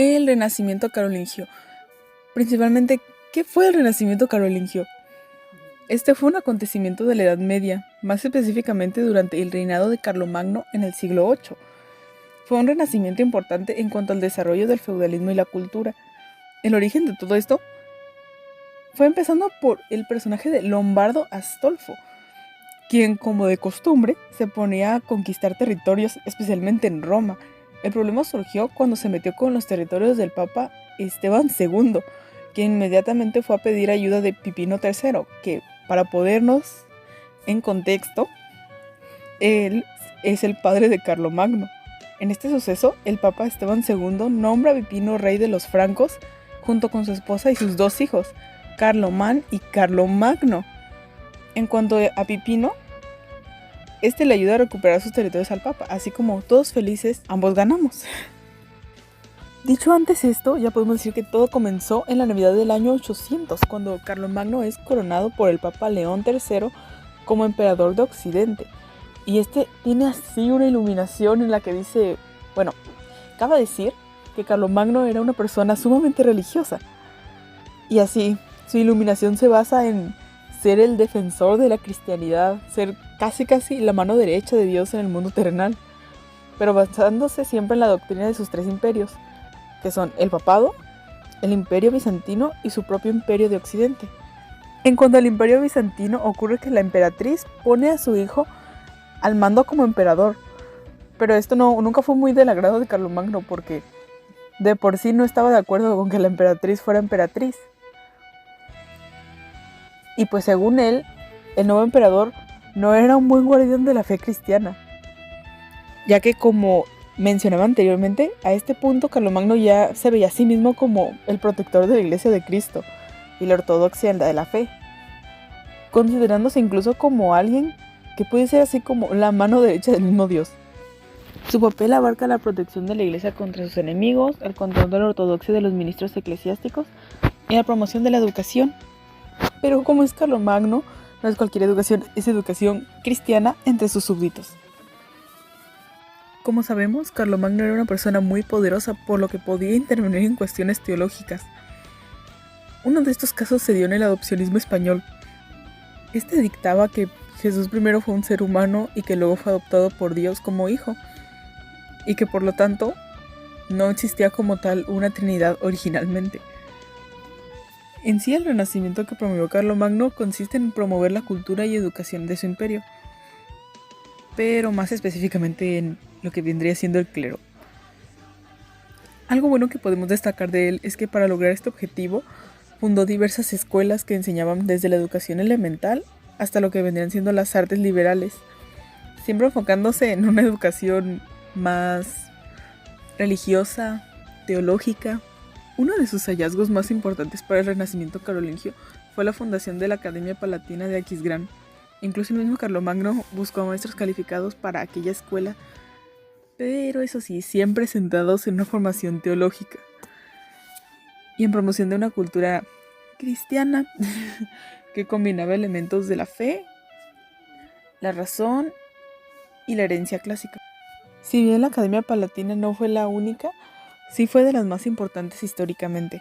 El Renacimiento carolingio. Principalmente, ¿qué fue el Renacimiento carolingio? Este fue un acontecimiento de la Edad Media, más específicamente durante el reinado de Carlomagno en el siglo VIII. Fue un renacimiento importante en cuanto al desarrollo del feudalismo y la cultura. El origen de todo esto fue empezando por el personaje de Lombardo Astolfo, quien, como de costumbre, se ponía a conquistar territorios, especialmente en Roma. El problema surgió cuando se metió con los territorios del Papa Esteban II, quien inmediatamente fue a pedir ayuda de Pipino III, que, para ponernos en contexto, él es el padre de Carlomagno. En este suceso, el Papa Esteban II nombra a Pipino rey de los francos, junto con su esposa y sus dos hijos, Carlomán y Carlomagno. En cuanto a Pipino, este le ayuda a recuperar sus territorios al Papa, así como todos felices, ambos ganamos. Dicho antes esto, ya podemos decir que todo comenzó en la Navidad del año 800, cuando Carlomagno es coronado por el Papa León III como emperador de Occidente. Y este tiene así una iluminación en la que dice, bueno, cabe decir que Carlomagno era una persona sumamente religiosa. Y así, su iluminación se basa en ser el defensor de la cristianidad, ser casi la mano derecha de Dios en el mundo terrenal, pero basándose siempre en la doctrina de sus tres imperios, que son el papado, el imperio bizantino y su propio imperio de Occidente. En cuanto al imperio bizantino, ocurre que la emperatriz pone a su hijo al mando como emperador, pero esto nunca fue muy del agrado de Carlomagno, porque de por sí no estaba de acuerdo con que la emperatriz fuera emperatriz. Y pues según él, el nuevo emperador no era un buen guardián de la fe cristiana, ya que, como mencionaba anteriormente, a este punto Carlomagno ya se veía a sí mismo como el protector de la Iglesia de Cristo y la ortodoxia de la fe, considerándose incluso como alguien que puede ser así como la mano derecha del mismo Dios. Su papel abarca la protección de la Iglesia contra sus enemigos, el control de la ortodoxia de los ministros eclesiásticos y la promoción de la educación. Pero como es Carlomagno, no es cualquier educación, es educación cristiana entre sus súbditos. Como sabemos, Carlomagno era una persona muy poderosa, por lo que podía intervenir en cuestiones teológicas. Uno de estos casos se dio en el adopcionismo español. Este dictaba que Jesús primero fue un ser humano y que luego fue adoptado por Dios como hijo, y que por lo tanto no existía como tal una trinidad originalmente. En sí, el renacimiento que promovió Carlomagno consiste en promover la cultura y educación de su imperio, pero más específicamente en lo que vendría siendo el clero. Algo bueno que podemos destacar de él es que para lograr este objetivo fundó diversas escuelas que enseñaban desde la educación elemental hasta lo que vendrían siendo las artes liberales, siempre enfocándose en una educación más religiosa, teológica. Uno de sus hallazgos más importantes para el Renacimiento carolingio fue la fundación de la Academia Palatina de Aquisgrán. Incluso el mismo Carlomagno buscó maestros calificados para aquella escuela, pero eso sí, siempre centrados en una formación teológica y en promoción de una cultura cristiana que combinaba elementos de la fe, la razón y la herencia clásica. Si bien la Academia Palatina no fue la única, sí fue de las más importantes históricamente.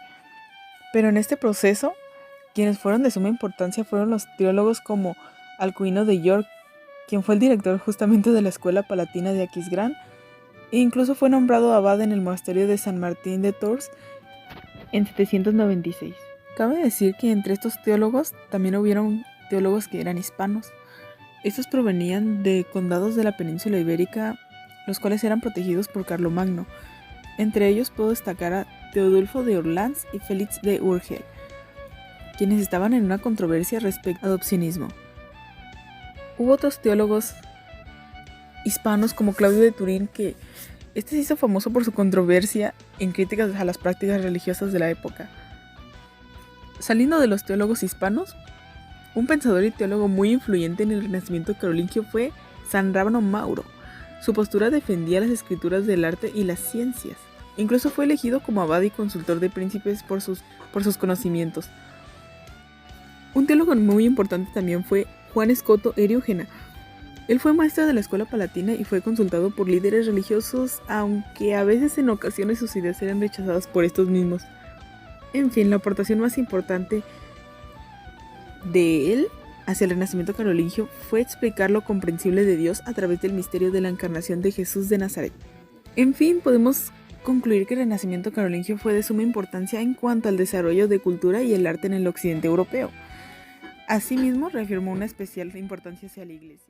Pero en este proceso, quienes fueron de suma importancia fueron los teólogos como Alcuino de York, quien fue el director justamente de la Escuela Palatina de Aquisgrán, e incluso fue nombrado abad en el monasterio de San Martín de Tours en 796. Cabe decir que entre estos teólogos también hubieron teólogos que eran hispanos. Estos provenían de condados de la península ibérica, los cuales eran protegidos por Carlomagno. Entre ellos puedo destacar a Teodulfo de Orleans y Félix de Urgel, quienes estaban en una controversia respecto al adopcionismo. Hubo otros teólogos hispanos como Claudio de Turín, que este se hizo famoso por su controversia en críticas a las prácticas religiosas de la época. Saliendo de los teólogos hispanos, un pensador y teólogo muy influyente en el Renacimiento carolingio fue San Rábano Mauro. Su postura defendía las escrituras del arte y las ciencias. Incluso fue elegido como abad y consultor de príncipes por sus conocimientos. Un teólogo muy importante también fue Juan Escoto Eriúgena, Él fue maestro de la escuela palatina y fue consultado por líderes religiosos, aunque a veces en ocasiones sus ideas eran rechazadas por estos mismos. En fin, la aportación más importante de él hacia el renacimiento carolingio fue explicar lo comprensible de Dios a través del misterio de la encarnación de Jesús de Nazaret. En fin, podemos concluir que el renacimiento carolingio fue de suma importancia en cuanto al desarrollo de cultura y el arte en el occidente europeo. Asimismo, reafirmó una especial importancia hacia la Iglesia.